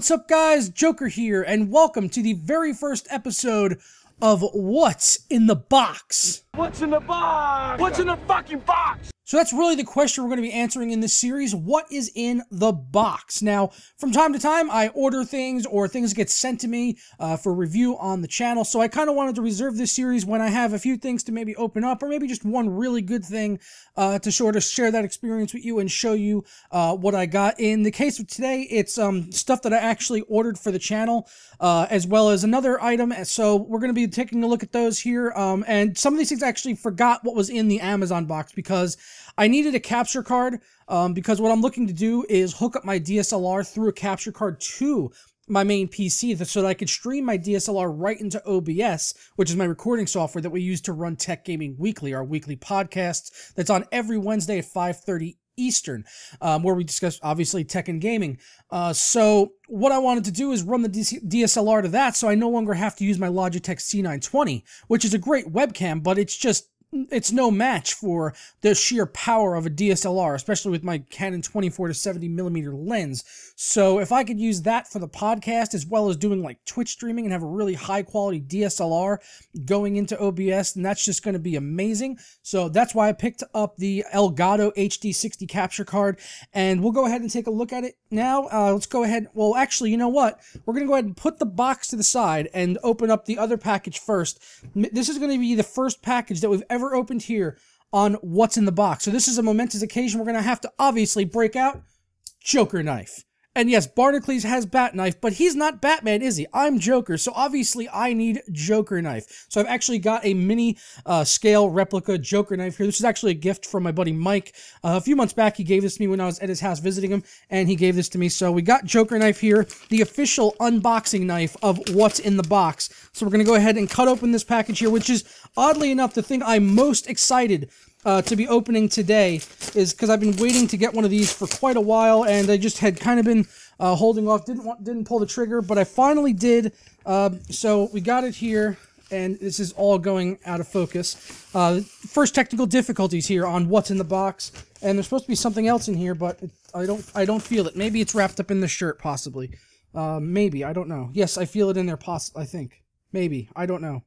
what's up guys? Joker here, and welcome to the very first episode of What's in the Box? What's in the box? What's in the fucking box? So that's really the question we're going to be answering in this series. What is in the box? Now, from time to time, I order things or things get sent to me for review on the channel. So I kind of wanted to reserve this series when I have a few things to maybe open up, or maybe just one really good thing to sort of share that experience with you and show you what I got. In the case of today, it's stuff that I actually ordered for the channel, as well as another item. So we're going to be taking a look at those here. And some of these things I actually forgot what was in the Amazon box because I needed a capture card, because what I'm looking to do is hook up my DSLR through a capture card to my main PC so that I could stream my DSLR right into OBS, which is my recording software that we use to run Tech Gaming Weekly, our weekly podcast that's on every Wednesday at 5:30 Eastern, where we discuss, obviously, tech and gaming. So what I wanted to do is run the DSLR to that so I no longer have to use my Logitech C920, which is a great webcam, but it's no match for the sheer power of a DSLR, especially with my Canon 24 to 70mm lens. So if I could use that for the podcast, as well as doing like Twitch streaming and have a really high quality DSLR going into OBS, then that's just going to be amazing. So that's why I picked up the Elgato HD60 capture card, and we'll go ahead and take a look at it now. Let's go ahead. Well, actually, you know what? We're going to go ahead and put the box to the side and open up the other package first. This is going to be the first package that we've ever opened here on What's in the Box. So this is a momentous occasion. We're going to have to obviously break out Joker Knife. And yes, Barnacles has Bat Knife, but he's not Batman, is he? I'm Joker, so obviously I need Joker Knife. So I've actually got a mini scale replica Joker Knife here. This is actually a gift from my buddy Mike. A few months back, he gave this to me when I was at his house visiting him, and he gave this to me. So we got Joker Knife here, the official unboxing knife of What's in the Box. So we're going to go ahead and cut open this package here, which is, oddly enough, the thing I'm most excited to be opening today, is because I've been waiting to get one of these for quite a while, and I just had kind of been holding off, didn't pull the trigger, but I finally did. So we got it here, and this is all going out of focus. First technical difficulties here on What's in the Box, and there's supposed to be something else in here, but I don't feel it. Maybe it's wrapped up in the shirt, possibly. Maybe, I don't know. Yes, I feel it in there, I think. Maybe, I don't know.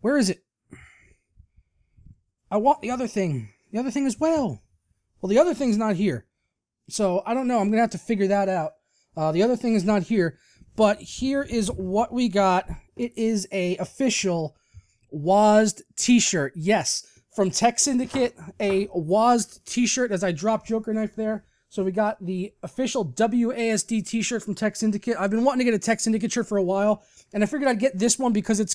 Where is it? I want the other thing. The other thing as well. Well, the other thing's not here. So, I don't know. I'm going to have to figure that out. The other thing is not here. But here is what we got. It is a official WASD t-shirt. Yes, from Tek Syndicate, a WASD t-shirt, as I dropped Joker Knife there. So we got the official WASD t-shirt from Tek Syndicate. I've been wanting to get a Tek Syndicate shirt for a while, and I figured I'd get this one because it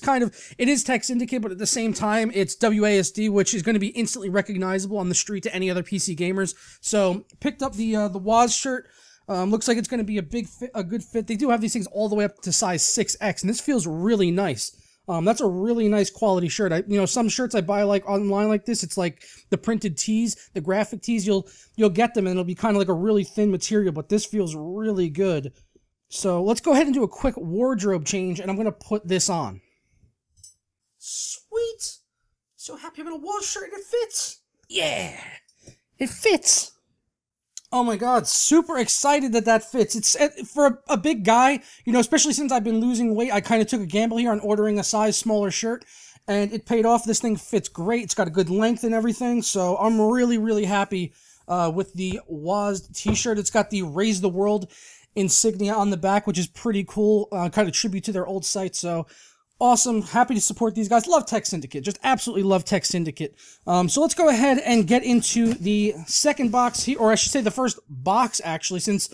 is Tek Syndicate, but at the same time, it's WASD, which is going to be instantly recognizable on the street to any other PC gamers. So picked up the WAS shirt. Looks like it's going to be a good fit. They do have these things all the way up to size 6X, and this feels really nice. That's a really nice quality shirt. Some shirts I buy like online like this, it's like the printed tees, the graphic tees, you'll get them and it'll be kind of like a really thin material, but this feels really good. So let's go ahead and do a quick wardrobe change, and I'm going to put this on. Sweet! So happy I'm in a WAS shirt and it fits! Yeah! It fits! Oh my god, super excited that fits. It's for a big guy, especially since I've been losing weight, I kind of took a gamble here on ordering a size smaller shirt, and it paid off. This thing fits great. It's got a good length and everything, so I'm really, really happy with the WASD t-shirt. It's got the Raise the World insignia on the back, which is pretty cool, kind of tribute to their old site, so awesome. Happy to support these guys. Love Tek Syndicate. Just absolutely love Tek Syndicate. So let's go ahead and get into the second box here, or I should say the first box, actually, since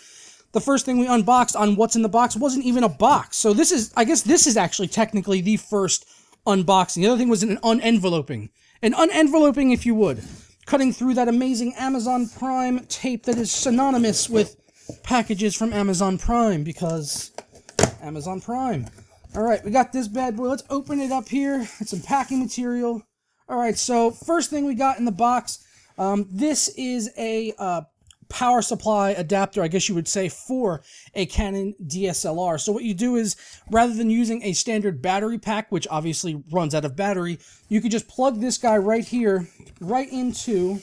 the first thing we unboxed on What's in the Box wasn't even a box. So I guess this is actually technically the first unboxing. The other thing was an unenveloping. An unenveloping, if you would. Cutting through that amazing Amazon Prime tape that is synonymous with packages from Amazon Prime, because Amazon Prime. Alright, we got this bad boy. Let's open it up here. It's some packing material. Alright, so first thing we got in the box, this is a power supply adapter, I guess you would say, for a Canon DSLR. So what you do is, rather than using a standard battery pack, which obviously runs out of battery, you could just plug this guy right here, right into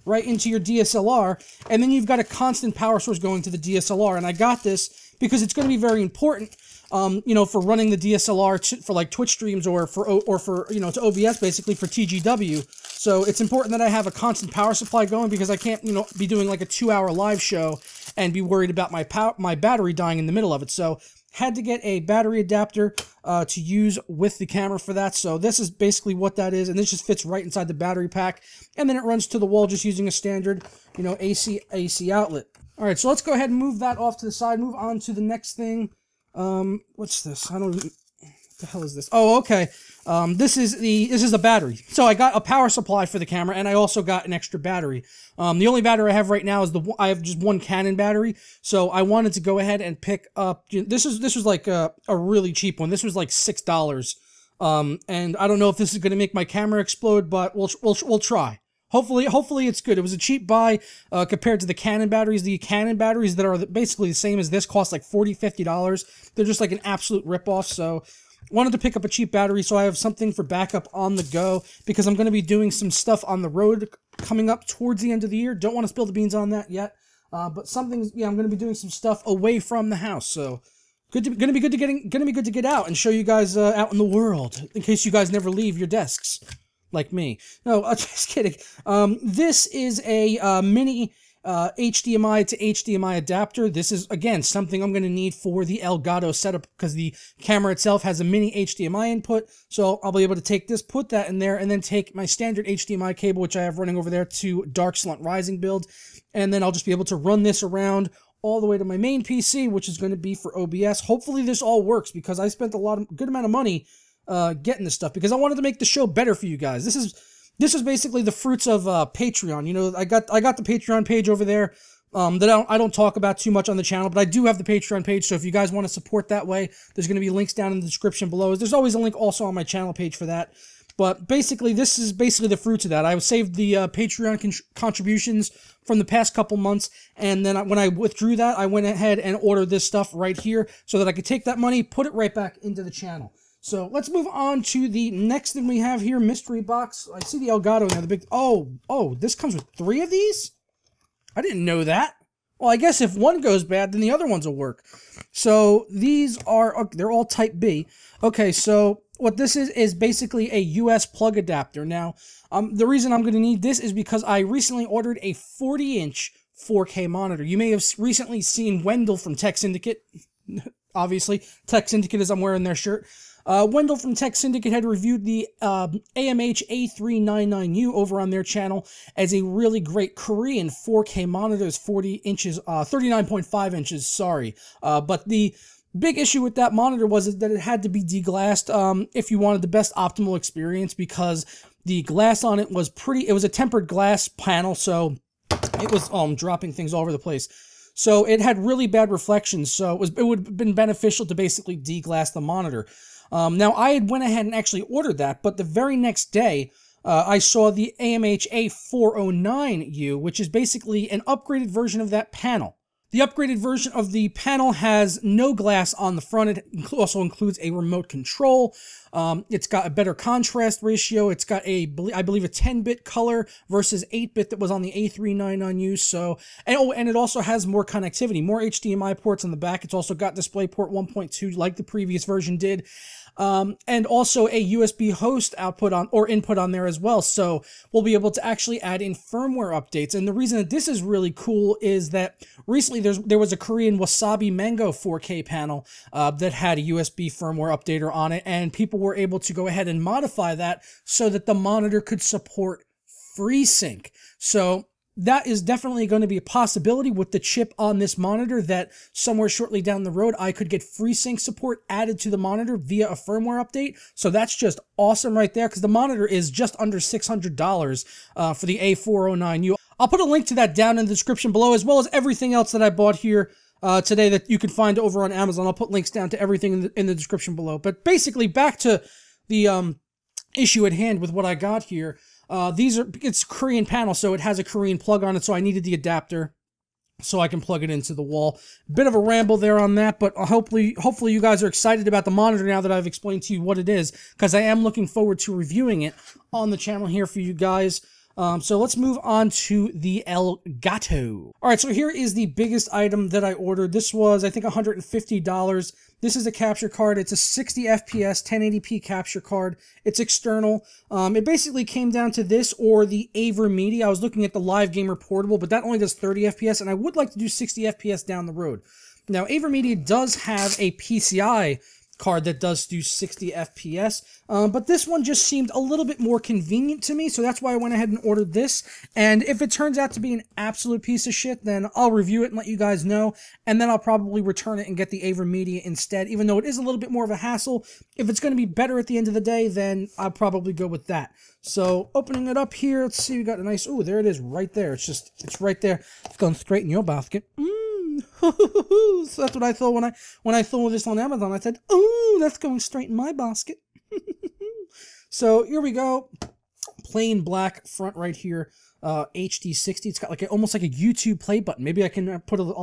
right into your DSLR, and then you've got a constant power source going to the DSLR. And I got this because it's going to be very important, you know, for running the DSLR for like Twitch streams or for you know, to OBS basically for TGW. So it's important that I have a constant power supply going because I can't, you know, be doing like a 2-hour live show and be worried about my battery dying in the middle of it. So had to get a battery adapter to use with the camera for that. So this is basically what that is, and this just fits right inside the battery pack, and then it runs to the wall just using a standard, you know, AC outlet. All right, so let's go ahead and move that off to the side. Move on to the next thing. What's this? I don't. What the hell is this? Oh, okay. This is the battery. So I got a power supply for the camera, and I also got an extra battery. The only battery I have right now is I have just one Canon battery. So I wanted to go ahead and pick up. This was like a really cheap one. This was like $6. And I don't know if this is going to make my camera explode, but we'll try. Hopefully it's good. It was a cheap buy compared to the Canon batteries. The Canon batteries that are basically the same as this cost like $40, $50. They're just like an absolute ripoff. So wanted to pick up a cheap battery so I have something for backup on the go because I'm going to be doing some stuff on the road coming up towards the end of the year. Don't want to spill the beans on that yet, but something. Yeah, I'm going to be doing some stuff away from the house. So going to be good to get out and show you guys out in the world in case you guys never leave your desks. Like me. No, just kidding. This is a mini HDMI to HDMI adapter. This is, again, something I'm going to need for the Elgato setup because the camera itself has a mini HDMI input. So I'll be able to take this, put that in there, and then take my standard HDMI cable, which I have running over there, to Dark Slant Rising build. And then I'll just be able to run this around all the way to my main PC, which is going to be for OBS. Hopefully this all works because I spent good amount of money getting this stuff because I wanted to make the show better for you guys. This is basically the fruits of Patreon. You know, I got the Patreon page over there that I don't talk about too much on the channel, but I do have the Patreon page. So if you guys want to support that way, there's going to be links down in the description below. There's always a link also on my channel page for that. But basically, this is basically the fruits of that. I saved the Patreon contributions from the past couple months, and then when I withdrew that, I went ahead and ordered this stuff right here so that I could take that money, put it right back into the channel. So let's move on to the next thing we have here, mystery box. I see the Elgato now, the big, oh, this comes with 3 of these? I didn't know that. Well, I guess if one goes bad, then the other ones will work. So these are, they're all type B. Okay, so what this is basically a US plug adapter. Now, the reason I'm going to need this is because I recently ordered a 40-inch 4K monitor. You may have recently seen Wendell from Tek Syndicate, obviously. Tek Syndicate as I'm wearing their shirt. Wendell from Tek Syndicate had reviewed the AMH A409u over on their channel as a really great Korean 4K monitor. It's 40 inches, 39.5 inches, sorry. But the big issue with that monitor was that it had to be deglassed if you wanted the best optimal experience because the glass on it was it was a tempered glass panel, so it was dropping things all over the place. So it had really bad reflections, so it would have been beneficial to basically deglass the monitor. Now, I had went ahead and actually ordered that, but the very next day, I saw the AMH A409u, which is basically an upgraded version of that panel. The upgraded version of the panel has no glass on the front. It also includes a remote control. It's got a better contrast ratio. It's got I believe a 10-bit color versus 8-bit that was on the A409u. So, and it also has more connectivity, more HDMI ports on the back. It's also got DisplayPort 1.2 like the previous version did. And also a USB host output input on there as well. So we'll be able to actually add in firmware updates. And the reason that this is really cool is that recently there was a Korean Wasabi Mango 4K panel that had a USB firmware updater on it, and people were able to go ahead and modify that so that the monitor could support FreeSync. So that is definitely going to be a possibility with the chip on this monitor, that somewhere shortly down the road, I could get FreeSync support added to the monitor via a firmware update. So that's just awesome right there, because the monitor is just under $600 for the A409u. I'll put a link to that down in the description below, as well as everything else that I bought here today that you can find over on Amazon. I'll put links down to everything in the description below. But basically, back to the issue at hand with what I got here. It's Korean panel, so it has a Korean plug on it, so I needed the adapter so I can plug it into the wall. Bit of a ramble there on that, but hopefully you guys are excited about the monitor now that I've explained to you what it is, because I am looking forward to reviewing it on the channel here for you guys. So let's move on to the Elgato. All right, so here is the biggest item that I ordered. This was, I think, $150. This is a capture card. It's a 60 FPS 1080p capture card. It's external. It basically came down to this or the AMH. I was looking at the Live Gamer Portable, but that only does 30 FPS, and I would like to do 60 FPS down the road. Now, AMH does have a PCI card that does do 60 FPS, but this one just seemed a little bit more convenient to me, so that's why I went ahead and ordered this. And if it turns out to be an absolute piece of shit, then I'll review it and let you guys know, and then I'll probably return it and get the AMH instead, even though it is a little bit more of a hassle. If it's going to be better at the end of the day, then I'll probably go with that. So, opening it up here, let's see, we got a nice, ooh, there it is, right there. It's right there. It's going straight in your basket. So that's what I thought when I saw this on Amazon. I said, "Ooh, that's going straight in my basket." So here we go, plain black front right here, HD60. It's got like almost like a YouTube play button. Maybe I can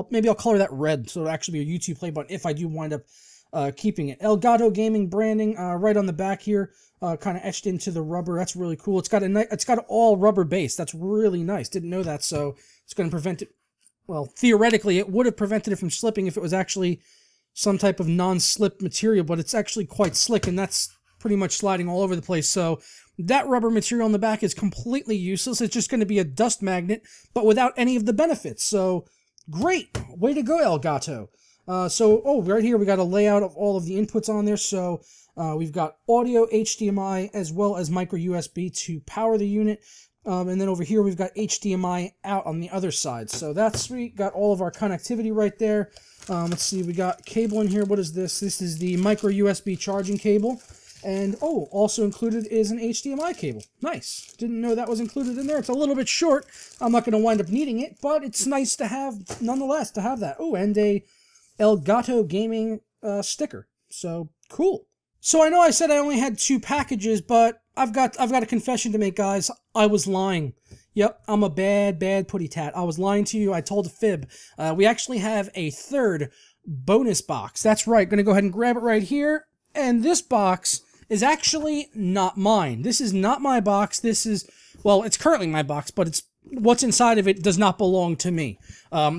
maybe I'll color that red so it'll actually be a YouTube play button if I do wind up keeping it. Elgato gaming branding right on the back here, kind of etched into the rubber. That's really cool. It's got all rubber base. That's really nice. Didn't know that, so it's going to prevent it. Well, theoretically, it would have prevented it from slipping if it was actually some type of non-slip material, but it's actually quite slick, and that's pretty much sliding all over the place. So that rubber material on the back is completely useless. It's just going to be a dust magnet, but without any of the benefits. So great. Way to go, Elgato. Right here, we got a layout of all of the inputs on there. So we've got audio, HDMI, as well as micro USB to power the unit. And then over here, we've got HDMI out on the other side. So that's sweet. Got all of our connectivity right there. Let's see, we got cable in here. What is this? This is the micro USB charging cable. And, oh, also included is an HDMI cable. Nice. Didn't know that was included in there. It's a little bit short. I'm not going to wind up needing it, but it's nice to have, nonetheless, to have that. Oh, and a Elgato gaming sticker. So, cool. So I know I said I only had 2 packages, but I've got a confession to make, guys. I was lying. Yep, I'm a bad putty tat. I was lying to you. I told a fib. We actually have a 3rd bonus box. That's right. Going to go ahead and grab it right here. And this box is actually not mine. This is not my box. This is, well, it's currently my box, but it's what's inside of it does not belong to me.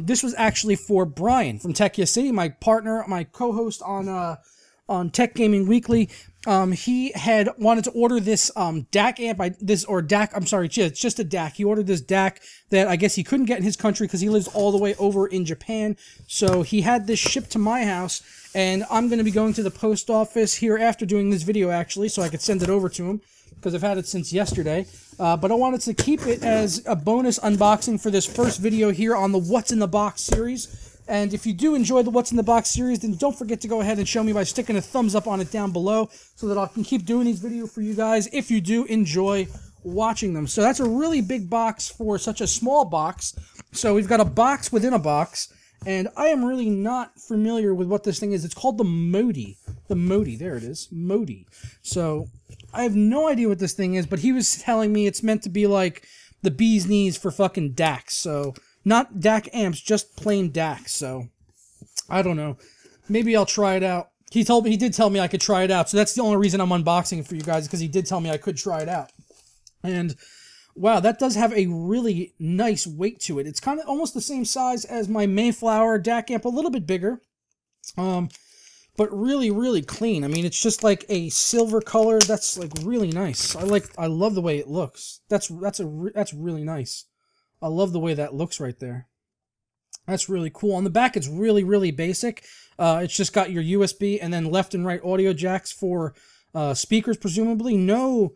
This was actually for Bryan from Tek Syndicate, my partner, my co-host on Tech Gaming Weekly. He had wanted to order this DAC amp, it's just a DAC. He ordered this DAC that I guess he couldn't get in his country because he lives all the way over in Japan. So he had this shipped to my house, and I'm going to be going to the post office here after doing this video, actually, so I could send it over to him because I've had it since yesterday. But I wanted to keep it as a bonus unboxing for this first video here on the What's in the Box series. And if you do enjoy the What's in the Box series, then don't forget to go ahead and show me by sticking a thumbs up on it down below so that I can keep doing these videos for you guys if you do enjoy watching them. So that's a really big box for such a small box. So we've got a box within a box, and I am really not familiar with what this thing is. It's called the Mobi. The Mobi, there it is, Mobi. So I have no idea what this thing is, but he was telling me it's meant to be like the bee's knees for fucking DACs. So not DAC amps, just plain DACs. So I don't know. Maybe I'll try it out. He did tell me I could try it out. So that's the only reason I'm unboxing it for you guys, because he did tell me I could try it out. And wow, that does have a really nice weight to it. It's kind of almost the same size as my Mayflower DAC amp, a little bit bigger. But really, really clean. I mean, it's just like a silver color. That's like really nice. I love the way it looks. That's really nice. I love the way that looks right there. That's really cool. On the back, it's really, really basic. It's just got your USB and then left and right audio jacks for speakers, presumably. No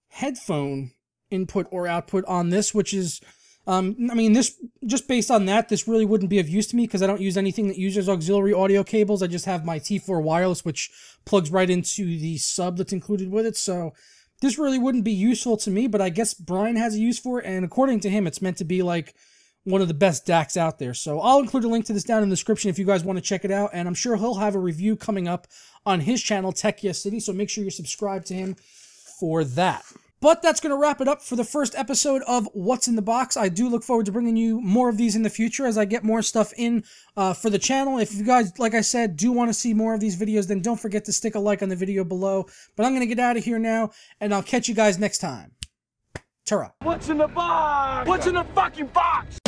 headphone input or output on this, which is, I mean, this, just based on that, this really wouldn't be of use to me because I don't use anything that uses auxiliary audio cables. I just have my T4 wireless, which plugs right into the sub that's included with it. So this really wouldn't be useful to me, but I guess Bryan has a use for it, and according to him, it's meant to be like one of the best DACs out there. So I'll include a link to this down in the description if you guys want to check it out, and I'm sure he'll have a review coming up on his channel, Tek Syndicate, so make sure you're subscribed to him for that. But that's going to wrap it up for the first episode of What's in the Box. I do look forward to bringing you more of these in the future as I get more stuff in for the channel. If you guys, like I said, do want to see more of these videos, then don't forget to stick a like on the video below. But I'm going to get out of here now, and I'll catch you guys next time. Ta-ra. What's in the box? What's in the fucking box?